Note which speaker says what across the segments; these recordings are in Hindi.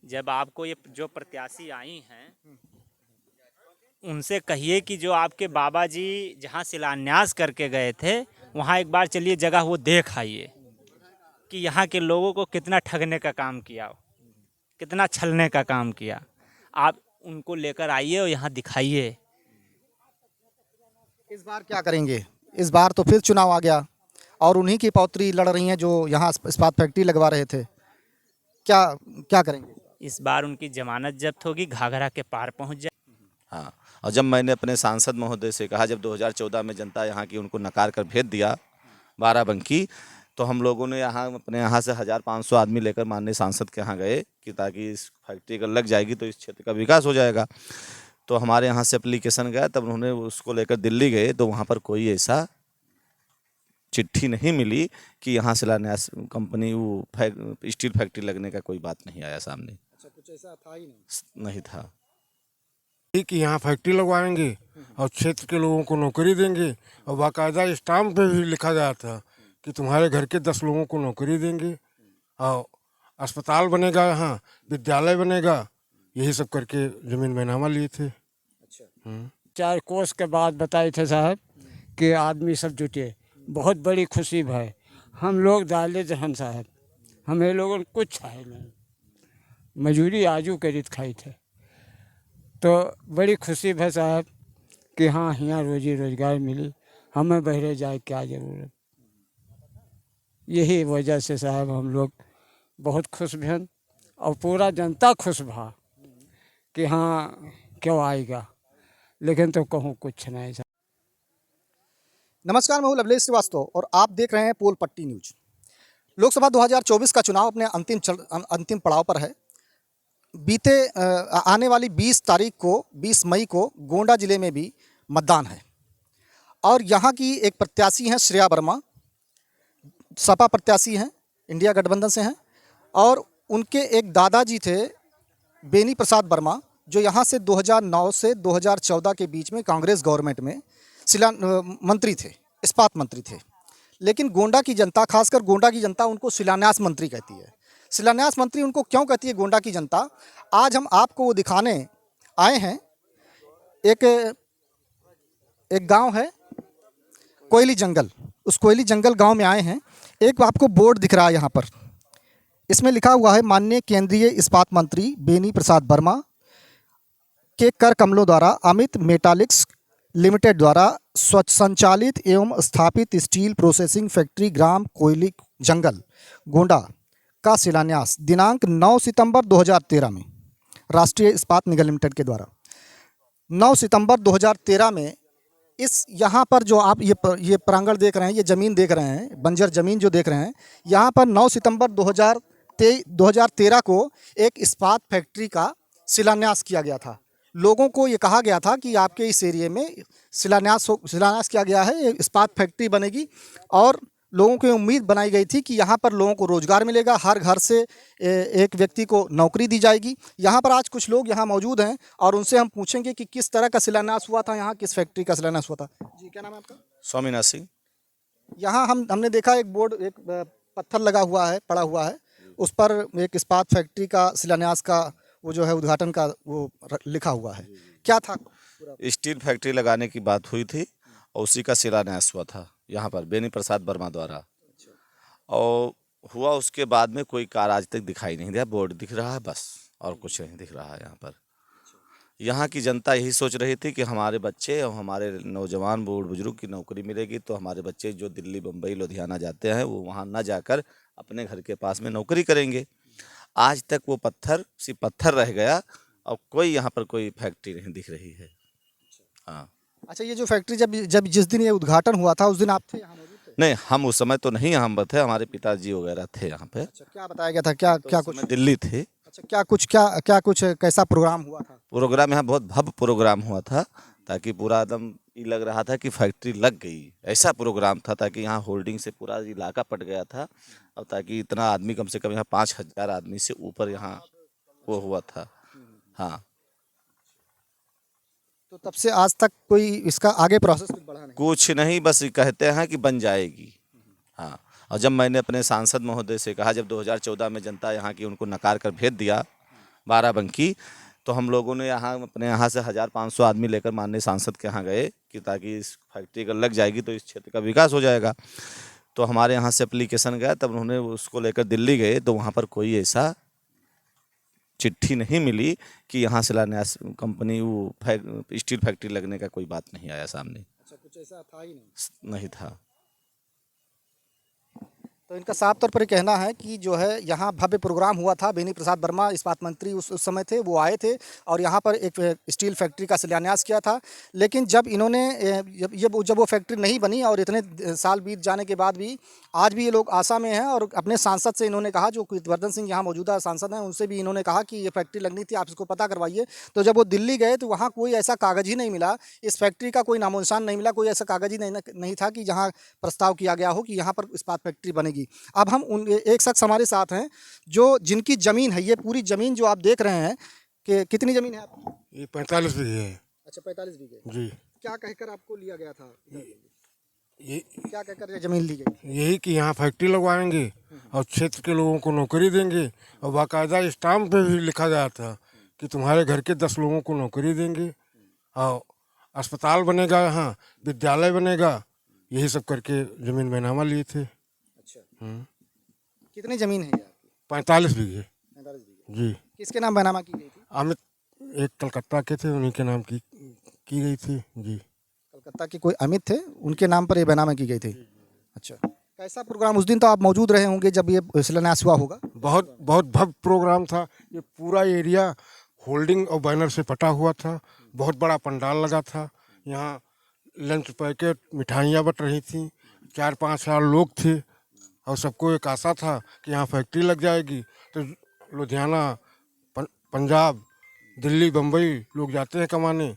Speaker 1: जब आपको ये जो प्रत्याशी आई हैं उनसे कहिए कि जो आपके बाबा जी जहाँ शिलान्यास करके गए थे वहाँ एक बार चलिए जगह वो देख आइए कि यहाँ के लोगों को कितना ठगने का काम किया, कितना छलने का काम किया। आप उनको लेकर आइए और यहाँ दिखाइए।
Speaker 2: इस बार क्या करेंगे? इस बार तो फिर चुनाव आ गया और उन्हीं की पौत्री लड़ रही हैं जो यहाँ इस्पात फैक्ट्री लगवा रहे थे। क्या क्या करेंगे?
Speaker 1: इस बार उनकी जमानत जब्त होगी, घाघरा के पार पहुँच जाए।
Speaker 3: हाँ, और जब मैंने अपने सांसद महोदय से कहा, जब 2014 में जनता यहाँ की उनको नकार कर भेज दिया बाराबंकी, तो हम लोगों ने यहाँ अपने यहाँ से 1500 आदमी लेकर माननीय सांसद के यहाँ गए कि ताकि इस फैक्ट्री अगर लग जाएगी तो इस क्षेत्र का विकास हो जाएगा। तो हमारे यहाँ से एप्लीकेशन गया, तब उन्होंने उसको लेकर दिल्ली गए तो वहाँ पर कोई ऐसा चिट्ठी नहीं मिली कि यहाँ शिलान्यास कंपनी वो स्टील फैक्ट्री लगने का कोई बात नहीं आया सामने।
Speaker 2: अच्छा, कुछ ऐसा था ही
Speaker 3: नहीं था
Speaker 4: कि यहाँ फैक्ट्री लगवाएंगे और क्षेत्र के लोगों को नौकरी देंगे, और बाकायदा स्टाम्प पे भी लिखा गया था कि तुम्हारे घर के 10 लोगों को नौकरी देंगे और अस्पताल बनेगा, यहाँ विद्यालय बनेगा। यही सब करके जमीन बेनामा लिए थे।
Speaker 2: अच्छा,
Speaker 5: 4 कोस के बाद बताए थे साहब कि आदमी सब जुटे, बहुत बड़ी खुशी भाई। हम लोग डाले जहन साहब, हमें लोगों कुछ है नहीं, मजूरी आजू करीत खाई थे, तो बड़ी खुशी है साहब कि हाँ यहाँ रोजी रोजगार मिली, हमें बहरे जाए क्या ज़रूरत। यही वजह से साहब हम लोग बहुत खुश भन और पूरा जनता खुश भा कि हाँ क्यों आएगा, लेकिन तो कहूँ कुछ नहीं साहब।
Speaker 2: नमस्कार, मैं हूं लवलेश श्रीवास्तव और आप देख रहे हैं पोल पट्टी न्यूज। लोकसभा 2024 का चुनाव अपने अंतिम पड़ाव पर है। आने वाली 20 मई को गोंडा जिले में भी मतदान है और यहाँ की एक प्रत्याशी हैं श्रेया वर्मा, सपा प्रत्याशी हैं, इंडिया गठबंधन से हैं, और उनके एक दादाजी थे बेनी प्रसाद वर्मा, जो यहाँ से 2009 से 2014 के बीच में कांग्रेस गवर्नमेंट में मंत्री थे, इस्पात मंत्री थे। लेकिन गोंडा की जनता, खासकर गोंडा की जनता, उनको शिलान्यास मंत्री कहती है। शिलान्यास मंत्री उनको क्यों कहती है गोंडा की जनता, आज हम आपको वो दिखाने आए हैं। एक गांव है कोयली जंगल, उस कोयली जंगल गांव में आए हैं। एक आपको बोर्ड दिख रहा है यहाँ पर, इसमें लिखा हुआ है माननीय केंद्रीय इस्पात मंत्री बेनी प्रसाद वर्मा के कर कमलों द्वारा अमित मेटालिक्स लिमिटेड द्वारा संचालित एवं स्थापित स्टील प्रोसेसिंग फैक्ट्री ग्राम कोयली जंगल गोंडा का शिलान्यास दिनांक 9 सितंबर 2013 में राष्ट्रीय इस्पात निगम लिमिटेड के द्वारा 9 सितंबर 2013 में इस यहाँ पर जो आप ये प्रांगण देख रहे हैं, ये ज़मीन देख रहे हैं, बंजर ज़मीन जो देख रहे हैं, यहाँ पर 9 सितंबर 2013 को एक इस्पात फैक्ट्री का शिलान्यास किया गया था। लोगों को ये कहा गया था कि आपके इस एरिए में शिलान्यास किया गया है, इस्पात फैक्ट्री बनेगी, और लोगों की उम्मीद बनाई गई थी कि यहाँ पर लोगों को रोज़गार मिलेगा, हर घर से एक व्यक्ति को नौकरी दी जाएगी। यहाँ पर आज कुछ लोग यहाँ मौजूद हैं और उनसे हम पूछेंगे कि किस तरह का शिलान्यास हुआ था, यहाँ किस फैक्ट्री का शिलान्यास हुआ था। जी, क्या नाम है आपका?
Speaker 3: स्वामीनाथ सिंह।
Speaker 2: यहाँ हमने देखा एक बोर्ड, एक पत्थर लगा हुआ है, पड़ा हुआ है, उस पर एक इस्पात फैक्ट्री का शिलान्यास का वो जो है उद्घाटन का वो लिखा हुआ है। क्या था?
Speaker 3: स्टील फैक्ट्री लगाने की बात हुई थी और उसी का शिलान्यास हुआ था यहाँ पर बेनी प्रसाद वर्मा द्वारा, और हुआ उसके बाद में कोई कार्य आज तक दिखाई नहीं दिया। बोर्ड दिख रहा है बस, और कुछ नहीं दिख रहा है यहाँ पर। यहाँ की जनता यही सोच रही थी कि हमारे बच्चे और हमारे नौजवान बूढ़ बुजुर्ग की नौकरी मिलेगी, तो हमारे बच्चे जो दिल्ली, बम्बई, लुधियाना जाते हैं वो वहाँ ना जाकर अपने घर के पास में नौकरी करेंगे। आज तक वो पत्थर रह गया और कोई यहाँ पर कोई फैक्ट्री नहीं दिख रही है। हाँ।
Speaker 2: अच्छा, ये जो फैक्ट्री जब जिस दिन ये उद्घाटन हुआ था उस दिन आप थे यहाँ मौजूद थे?
Speaker 3: नहीं, हम उस समय तो नहीं यहाँ थे, हमारे पिताजी वगैरह थे यहाँ पे।
Speaker 2: अच्छा, क्या बताया गया था? क्या कुछ
Speaker 3: दिल्ली थे।
Speaker 2: अच्छा, क्या कुछ कैसा प्रोग्राम हुआ था?
Speaker 3: प्रोग्राम यहाँ बहुत भव्य प्रोग्राम हुआ था, ताकि पूरा एकदम ये लग रहा था कि फैक्ट्री लग गई, ऐसा प्रोग्राम था, ताकि यहाँ होल्डिंग से पूरा इलाका पट गया था, और ताकि इतना आदमी, कम से कम यहाँ 5000 आदमी से ऊपर यहाँ वो हुआ था। हाँ,
Speaker 2: तो तब से आज तक कोई इसका आगे प्रोसेस कुछ बढ़ा नहीं?
Speaker 3: कुछ नहीं, बस कहते हैं कि बन जाएगी। हाँ, और जब मैंने अपने सांसद महोदय से कहा, जब 2014 में जनता यहाँ की उनको नकार कर भेज दिया बाराबंकी। तो हम लोगों ने यहाँ अपने यहाँ से 1500 आदमी लेकर माननीय सांसद के यहाँ गए कि ताकि इस फैक्ट्री अगर लग जाएगी तो इस क्षेत्र का विकास हो जाएगा। तो हमारे यहाँ से एप्लीकेशन गया, तब उन्होंने उसको लेकर दिल्ली गए तो वहाँ पर कोई ऐसा चिट्ठी नहीं मिली कि यहाँ शिलान्यास कंपनी वो स्टील फैक्ट्री लगने का कोई बात नहीं आया सामने।
Speaker 2: अच्छा, कुछ ऐसा था ही नहीं।
Speaker 3: नहीं था।
Speaker 2: तो इनका साफ तौर पर ये कहना है कि जो है यहाँ भव्य प्रोग्राम हुआ था, बेनी प्रसाद वर्मा इस्पात मंत्री उस समय थे, वो आए थे और यहाँ पर एक स्टील फैक्ट्री का शिलान्यास किया था। लेकिन जब इन्होंने जब वो फैक्ट्री नहीं बनी और इतने साल बीत जाने के बाद भी आज भी ये लोग आशा में हैं और अपने सांसद से इन्होंने कहा, जो कीर्तिवर्धन सिंह यहाँ मौजूदा सांसद हैं, उनसे भी इन्होंने कहा कि ये फैक्ट्री लगनी थी, आप इसको पता करवाइए। तो जब वो दिल्ली गए तो वहाँ कोई ऐसा कागज़ ही नहीं मिला, इस फैक्ट्री का कोई नामो निशान नहीं मिला, कोई ऐसा कागज़ ही नहीं था कि जहाँ प्रस्ताव किया गया हो कि यहाँ पर इस्पात फैक्ट्री बनेगी। अब हम एक शख्स हमारे साथ हैं जो जिनकी ज़मीन है, ये पूरी ज़मीन जो आप देख रहे हैं कि कितनी ज़मीन है आपकी?
Speaker 4: ये 45 बीघे है
Speaker 2: अच्छा, 45 बीघे।
Speaker 4: जी।
Speaker 2: क्या कहकर आपको लिया गया था?
Speaker 4: ये
Speaker 2: क्या कहकर ये ज़मीन ली गई?
Speaker 4: यही कि यहाँ फैक्ट्री लगवाएंगे और क्षेत्र के लोगों को नौकरी देंगे, और बाकायदा स्टाम्प पे भी लिखा गया था कि तुम्हारे घर के 10 लोगों को नौकरी देंगे, और अस्पताल बनेगा, यहाँ विद्यालय बनेगा, यही सब करके ज़मीन बैनामा लिए थे।
Speaker 2: अच्छा, कितनी ज़मीन है ये आपकी?
Speaker 4: 45 बीघे
Speaker 2: 45 बीघे।
Speaker 4: जी।
Speaker 2: किसके नाम बैनामा की गई थी?
Speaker 4: अमित एक कलकत्ता के थे, उन्हीं के नाम की गई थी जी।
Speaker 2: कलकत्ता के कोई अमित थे, उनके नाम पर ये बैनामा की गई थी। अच्छा, कैसा प्रोग्राम? उस दिन तो आप मौजूद रहे होंगे जब ये शिलान्यास हुआ होगा।
Speaker 4: बहुत बहुत भव्य प्रोग्राम था। ये पूरा एरिया होल्डिंग और बैनर से पटा हुआ था। बहुत बड़ा पंडाल लगा था। यहाँ लंच पैकेट, मिठाइयाँ बट रही थी। 4-5 हज़ार लोग थे और सबको एक आशा था कि यहाँ फैक्ट्री लग जाएगी तो लुधियाना, पंजाब, दिल्ली, बम्बई लोग जाते हैं कमाने,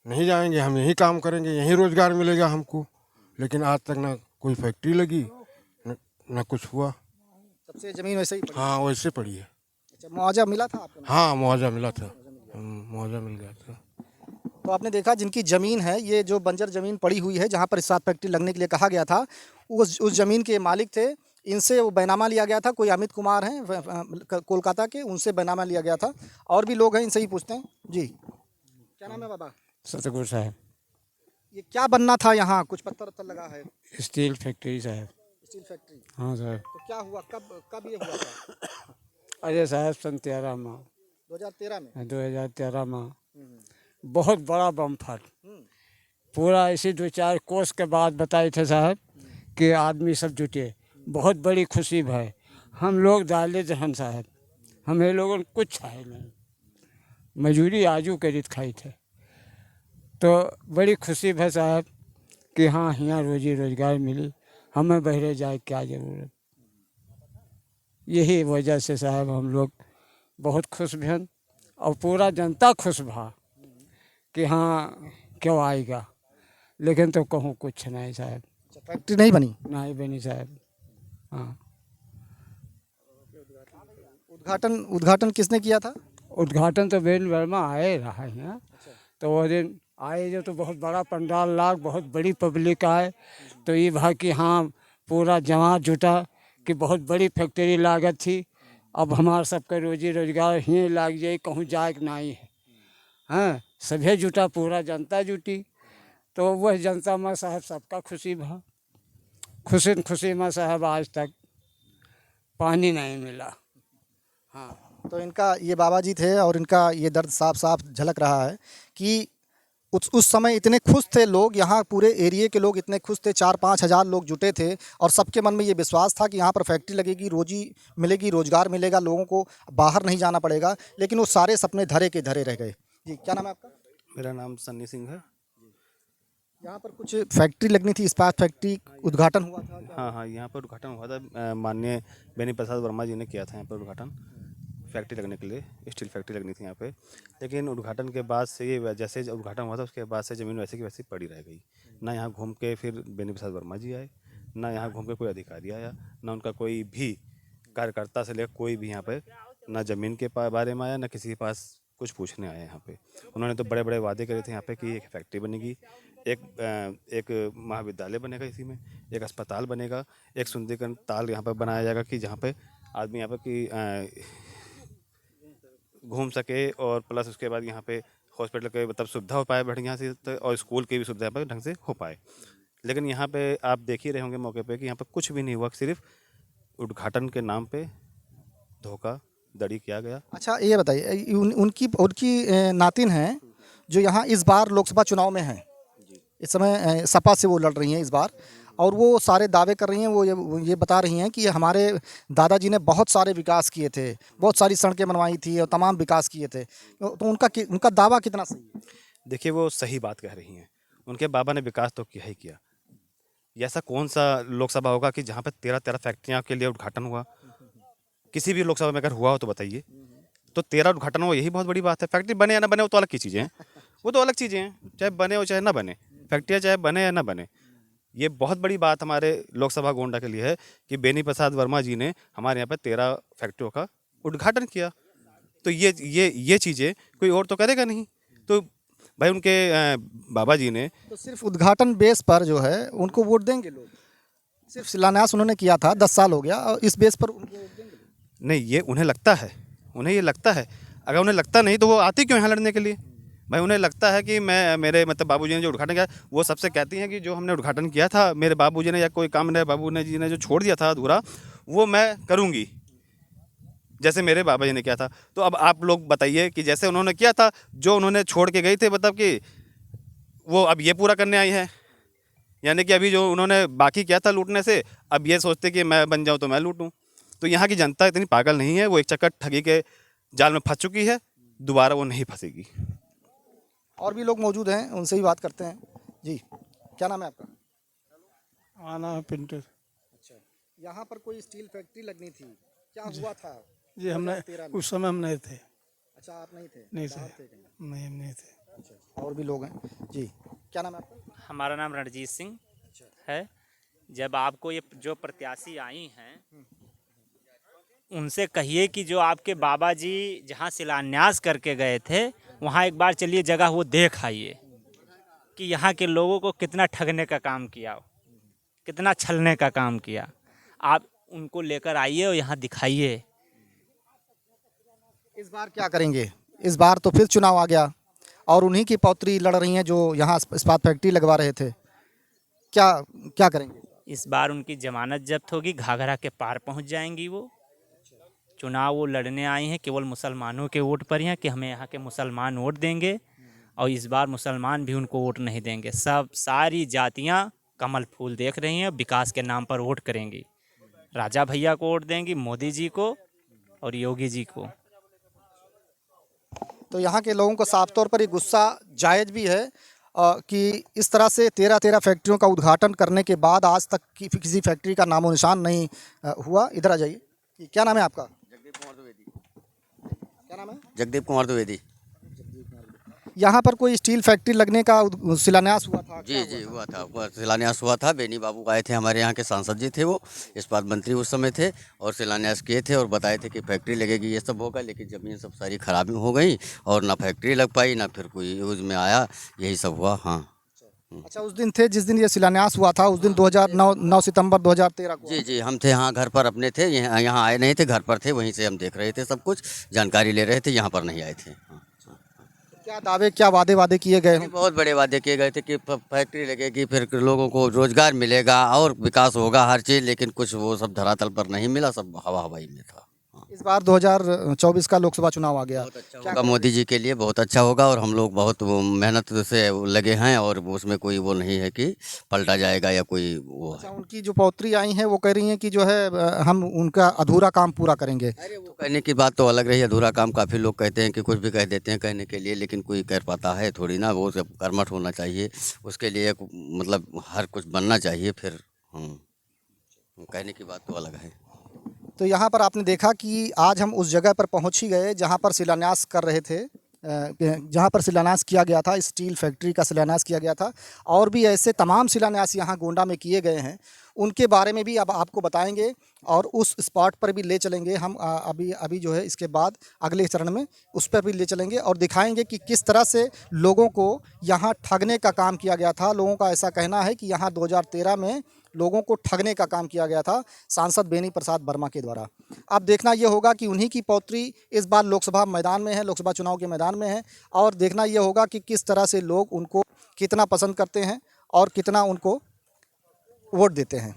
Speaker 4: नहीं जाएंगे, हम यहीं काम करेंगे, यहीं रोज़गार मिलेगा हमको। लेकिन आज तक ना कोई फैक्ट्री लगी, ना कुछ हुआ।
Speaker 2: सबसे ज़मीन वैसे ही पड़ी।
Speaker 4: हाँ, वैसे पड़ी है।
Speaker 2: अच्छा, मुआवजा मिला था आपको?
Speaker 4: हाँ, मुआवजा मिला था। मुआवजा मिल गया था।
Speaker 2: तो आपने देखा जिनकी ज़मीन है, ये जो बंजर ज़मीन पड़ी हुई है जहाँ पर इस्पात फैक्ट्री लगने के लिए कहा गया था, उस ज़मीन के मालिक थे, इनसे वो बैनामा लिया गया था। कोई अमित कुमार हैं कोलकाता के, उनसे बैनामा लिया गया था। और भी लोग हैं, इनसे ही पूछते हैं। जी, क्या नाम है बाबा?
Speaker 5: सतगुरु साहब।
Speaker 2: ये क्या बनना था यहाँ? कुछ पत्थर वत्थर लगा है।
Speaker 5: स्टील फैक्ट्री साहब।
Speaker 2: Steel factory.
Speaker 5: हाँ साहब।
Speaker 2: तो क्या हुआ, कब ये हुआ था?
Speaker 5: अरे साहब 2013 में।
Speaker 2: 2013 में।
Speaker 5: 2013 में बहुत बड़ा बम फट, पूरा इसी 2-4 कोस के बाद बताए थे साहब कि आदमी सब जुटे, बहुत बड़ी खुशी भाई। हम लोग डाले जहन साहब, हमें लोगों ने कुछ है नहीं, मजूरी आजू करीत खाई थे। तो बड़ी खुशी है साहब कि हाँ यहाँ रोजी रोजगार मिली, हमें बहरे जाए क्या ज़रूरत। यही वजह से साहब हम लोग बहुत खुश भन और पूरा जनता खुश भा कि हाँ क्यों आएगा। लेकिन तो कहूँ कुछ नहीं साहब,
Speaker 2: फैक्ट्री नहीं बनी।
Speaker 5: नहीं बनी साहब। हाँ,
Speaker 2: उद्घाटन किसने किया था?
Speaker 5: उद्घाटन तो बेन वर्मा आए रहा है। तो वो दिन आए जो तो बहुत बड़ा पंडाल लाग, बहुत बड़ी पब्लिक आए। तो ये भा कि हाँ पूरा जमात जुटा कि बहुत बड़ी फैक्ट्री लागत थी, अब हमारा सबका रोजी रोजगार ही लाग जाए, कहूँ जाए नहीं है। हाँ, सभी जुटा, पूरा जनता जुटी। तो वह जनता में साहब सबका खुशी भा, खुशी में साहब आज तक पानी नहीं मिला। हाँ,
Speaker 2: तो इनका ये बाबा जी थे और इनका ये दर्द साफ साफ झलक रहा है कि उस समय इतने खुश थे लोग, यहाँ पूरे एरिया के लोग इतने खुश थे, 4-5 हज़ार लोग जुटे थे और सबके मन में ये विश्वास था कि यहाँ पर फैक्ट्री लगेगी, रोजी मिलेगी, रोज़गार मिलेगा, लोगों को बाहर नहीं जाना पड़ेगा। लेकिन वो सारे सपने धरे के धरे रह गए। जी, क्या नाम है आपका?
Speaker 6: मेरा नाम सन्नी सिंह है।
Speaker 2: यहाँ पर कुछ फैक्ट्री लगनी थी, इस्पात फैक्ट्री, उद्घाटन हुआ था क्या?
Speaker 6: हाँ, यहाँ पर उद्घाटन हुआ था। माननीय बेनी प्रसाद वर्मा जी ने किया था यहाँ पर उद्घाटन, फैक्ट्री लगने के लिए, स्टील फैक्ट्री लगनी थी यहाँ पे। लेकिन उद्घाटन के बाद से ये जैसे उद्घाटन हुआ था उसके बाद से ज़मीन वैसे की वैसी पड़ी रह गई। ना यहाँ घूम के फिर बेनी प्रसाद वर्मा जी आए, ना यहाँ घूम के कोई अधिकारी आया, ना उनका कोई भी कार्यकर्ता से लेकर कोई भी यहाँ पे ना ज़मीन के बारे में आया, ना किसी के पास कुछ पूछने आया यहाँ पे। उन्होंने तो बड़े बड़े वादे करे थे यहाँ पे कि एक फैक्ट्री बनेगी, एक महाविद्यालय बनेगा, इसी में एक अस्पताल बनेगा, एक सुंदरीकरण ताल यहाँ पर बनाया जाएगा कि जहाँ पे आदमी यहाँ पर कि घूम सके और प्लस उसके बाद यहाँ पे हॉस्पिटल के मतलब सुविधा हो पाए बढ़िया से और स्कूल की भी सुविधा यहाँ पे ढंग से हो पाए। लेकिन यहाँ पे आप देख ही रहे होंगे मौके पे कि यहाँ पे कुछ भी नहीं हुआ, सिर्फ उद्घाटन के नाम पे धोखाधड़ी किया गया।
Speaker 2: अच्छा ये बताइए, उनकी उनकी नातिन हैं जो यहाँ इस बार लोकसभा चुनाव में हैं, इस समय सपा से वो लड़ रही हैं इस बार, और वो सारे दावे कर रही हैं, वो ये बता रही हैं कि हमारे दादाजी ने बहुत सारे विकास किए थे, बहुत सारी सड़कें बनवाई थी और तमाम विकास किए थे, तो उनका दावा कितना सही है?
Speaker 6: देखिए वो सही बात कह रही हैं, उनके बाबा ने विकास तो किया ही किया। ऐसा कौन सा लोकसभा होगा कि जहाँ पे 13 फैक्ट्रियाँ के लिए उद्घाटन हुआ? किसी भी लोकसभा में अगर हुआ हो तो बताइए। तो 13 उद्घाटन हुआ, यही बहुत बड़ी बात है। फैक्ट्री बने या ना बने वो तो अलग की चीज़ें हैं, वो तो अलग चीज़ें हैं, चाहे बने हो चाहे ना बने, फैक्ट्रियाँ चाहे बने या ना बने। ये बहुत बड़ी बात हमारे लोकसभा गोंडा के लिए है कि बेनी प्रसाद वर्मा जी ने हमारे यहाँ पे 13 फैक्ट्रियों का उद्घाटन किया। तो ये चीज़ें कोई और तो करेगा नहीं। तो भाई उनके बाबा जी ने
Speaker 2: तो सिर्फ उद्घाटन बेस पर जो है उनको वोट देंगे लोग? सिर्फ शिलान्यास उन्होंने किया था, 10 साल हो गया, और इस बेस पर उनको वोट देंगे लोग?
Speaker 6: नहीं, ये उन्हें लगता है, उन्हें ये लगता है। अगर उन्हें लगता नहीं तो वो आती क्यों यहाँ लड़ने के लिए? भाई उन्हें लगता है कि मेरे मतलब बाबूजी ने जो उद्घाटन किया, वो सबसे कहती हैं कि जो हमने उद्घाटन किया था मेरे बाबूजी ने, या कोई काम मेरे जी ने जो छोड़ दिया था अधूरा, वो मैं करूँगी जैसे मेरे बाबा जी ने किया था। तो अब आप लोग बताइए कि जैसे उन्होंने किया था, जो उन्होंने छोड़ के गई थे, मतलब कि वो अब ये पूरा करने आई है। यानी कि अभी जो उन्होंने बाकी किया था लूटने से, अब ये सोचते कि मैं बन जाऊँ तो मैं लूटूँ। तो यहाँ की जनता इतनी पागल नहीं है, वो एक चक्कर ठगी के जाल में फंस चुकी है, दोबारा वो नहीं फंसेगी।
Speaker 2: और भी लोग मौजूद हैं, उनसे ही बात करते हैं। जी, क्या नाम है आपका?
Speaker 7: आना है पिंटू।
Speaker 2: अच्छा, यहाँ पर कोई स्टील फैक्ट्री लगनी थी, क्या हुआ था?
Speaker 7: जी हमने
Speaker 2: 2013 में।
Speaker 7: उस समय हम नहीं थे।
Speaker 2: अच्छा, आप नहीं थे?
Speaker 7: नहीं
Speaker 2: बाहर
Speaker 7: थे।
Speaker 2: थे कहीं?
Speaker 7: नहीं हम नहीं थे।
Speaker 2: अच्छा, और भी लोग हैं। जी, क्या नाम है आपका?
Speaker 1: हमारा नाम रणजीत सिंह है। जब आपको ये जो प्रत्याशी आई हैं, उनसे कहिए कि जो आपके बाबा जी जहाँ शिलान्यास करके गए थे, वहाँ एक बार चलिए जगह वो देख आइए कि यहाँ के लोगों को कितना ठगने का काम किया, कितना छलने का काम किया। आप उनको लेकर आइए और यहाँ दिखाइए।
Speaker 2: इस बार क्या करेंगे? इस बार तो फिर चुनाव आ गया और उन्हीं की पौत्री लड़ रही हैं जो यहाँ इस्पात फैक्ट्री लगवा रहे थे। क्या क्या करेंगे?
Speaker 1: इस बार उनकी जमानत जब्त होगी, घाघरा के पार पहुँच जाएंगी। वो चुनाव वो लड़ने आई हैं केवल मुसलमानों के वोट पर हैं कि हमें यहाँ के मुसलमान वोट देंगे, और इस बार मुसलमान भी उनको वोट नहीं देंगे। सारी जातियाँ कमल फूल देख रही हैं, विकास के नाम पर वोट करेंगी। राजा भैया को वोट देंगी, मोदी जी को और योगी जी को।
Speaker 2: तो यहाँ के लोगों को साफ तौर पर ये गुस्सा जायज़ भी है कि इस तरह से 13 फैक्ट्रियों का उद्घाटन करने के बाद आज तक किसी फैक्ट्री का नामो निशान नहीं हुआ। इधर आ जाइए। क्या नाम है आपका? क्या नाम है?
Speaker 8: जगदीप कुमार द्विवेदी।
Speaker 2: यहाँ पर कोई स्टील फैक्ट्री लगने का शिलान्यास हुआ था?
Speaker 8: जी जी हुआ था, शिलान्यास हुआ था। बेनी बाबू आए थे, हमारे यहाँ के सांसद जी थे, वो इस्पात मंत्री उस समय थे, और शिलान्यास किए थे और बताए थे कि फैक्ट्री लगेगी, ये सब होगा। लेकिन ज़मीन सब सारी खराबी हो गई और ना फैक्ट्री लग पाई, ना फिर कोई यूज़ में आया, यही सब हुआ। हाँ।
Speaker 2: अच्छा, उस दिन थे जिस दिन ये शिलान्यास हुआ था, उस दिन 9 सितंबर 2013 को?
Speaker 8: जी जी हम थे, हाँ घर पर अपने थे, यहाँ आए नहीं थे, घर पर थे, वहीं से हम देख रहे थे, सब कुछ जानकारी ले रहे थे, यहाँ पर नहीं आए थे। हाँ।
Speaker 2: क्या दावे, क्या वादे किए गए हैं?
Speaker 8: बहुत बड़े वादे किए गए थे कि फैक्ट्री लगेगी, फिर लोगों को रोजगार मिलेगा और विकास होगा हर चीज़, लेकिन कुछ वो सब धरातल पर नहीं मिला, सब हवाई में था।
Speaker 2: इस बार 2024 का लोकसभा चुनाव आ गया।
Speaker 8: बहुत अच्छा होगा मोदी जी के लिए, बहुत अच्छा होगा, और हम लोग बहुत मेहनत से लगे हैं, और उसमें कोई वो नहीं है कि पलटा जाएगा या कोई वो
Speaker 2: अच्छा,
Speaker 8: है।
Speaker 2: उनकी जो पौत्री आई हैं वो कह रही हैं कि जो है हम उनका अधूरा काम पूरा करेंगे।
Speaker 8: अरे वो कहने की बात तो अलग रही, अधूरा काम काफ़ी लोग कहते हैं कि कुछ भी कह देते हैं कहने के लिए, लेकिन कोई कर पाता है थोड़ी ना, वो सब कर्मठ होना चाहिए, उसके लिए मतलब हर कुछ बनना चाहिए, फिर कहने की बात तो अलग है।
Speaker 2: तो यहाँ पर आपने देखा कि आज हम उस जगह पर पहुँच ही गए जहाँ पर शिलान्यास कर रहे थे, जहाँ पर शिलान्यास किया गया था, स्टील फैक्ट्री का शिलान्यास किया गया था, और भी ऐसे तमाम शिलान्यास यहाँ गोंडा में किए गए हैं। उनके बारे में भी अब आपको बताएंगे और उस स्पॉट पर भी ले चलेंगे हम। अभी जो है इसके बाद अगले चरण में उस पर भी ले चलेंगे और दिखाएंगे कि किस तरह से लोगों को यहाँ ठगने का काम किया गया था। लोगों का ऐसा कहना है कि यहाँ 2013 में लोगों को ठगने का काम किया गया था सांसद बेनी प्रसाद वर्मा के द्वारा। अब देखना ये होगा कि उन्हीं की पौत्री इस बार लोकसभा मैदान में है, लोकसभा चुनाव के मैदान में है, और देखना ये होगा कि किस तरह से लोग उनको कितना पसंद करते हैं और कितना उनको वोट देते हैं।